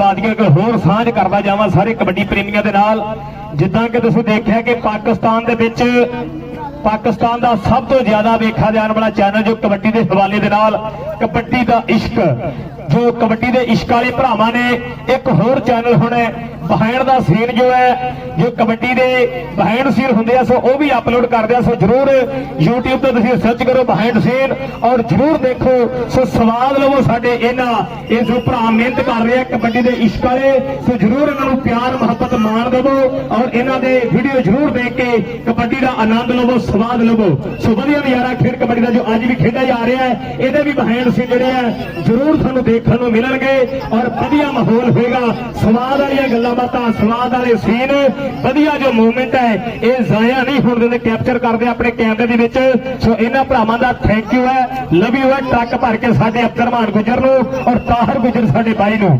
एक होर साझ करदा जावां सारे कबड्डी प्रेमियों के नाल। जिद्दां कि तुसीं देखिया कि पाकिस्तान दे विच पाकिस्तान दा सब तो ज्यादा वेखा जाने वाला चैनल जो कबड्डी के हवाले दे नाल कबड्डी दा इश्क, जो कबड्डी के इश्क वाले भरावां ने एक होर चैनल हुण बिहाइंड दा सीन जो है, जो कबड्डी के बिहाइंड सीन हुंदे आ सो वो भी अपलोड करदे आ। सो जरूर यूट्यूब तो तुसीं सर्च करो बिहाइंड सीन और जरूर देखो। सो स्वाद लवो साडे इन्हां ये जो भरा मेहनत कर रहे हैं कबड्डी के इश्क वाले। सो जरूर इन्हां नूं प्यार मुहब्बत मान देवो और इन्हां दे वीडियो जरूर देख के कबड्डी का आनंद लवो, स्वाद लवो। सो वधिया नज़ारा खेड कबड्डी का जो अज भी खेडा जा रहा है, ये भी बिहाइंड सीन जिहड़े है जरूर तुहानूं देखण नूं मिलणगे और वधिया माहौल होएगा। स्वाद वाली गल्लां बातां, स्वाद वाले सीन, वधिया जो मूवमेंट है ये जाया नहीं होण दिंदे, कैप्चर करदे अपने कैमरे दे विच। सो इन्हां भरावां दा थैंक यू है, लव यू है। ट्रक भर के साडे अब्दुल रहमान गुजर नूं और ताहर गुजर साडे भाई नूं।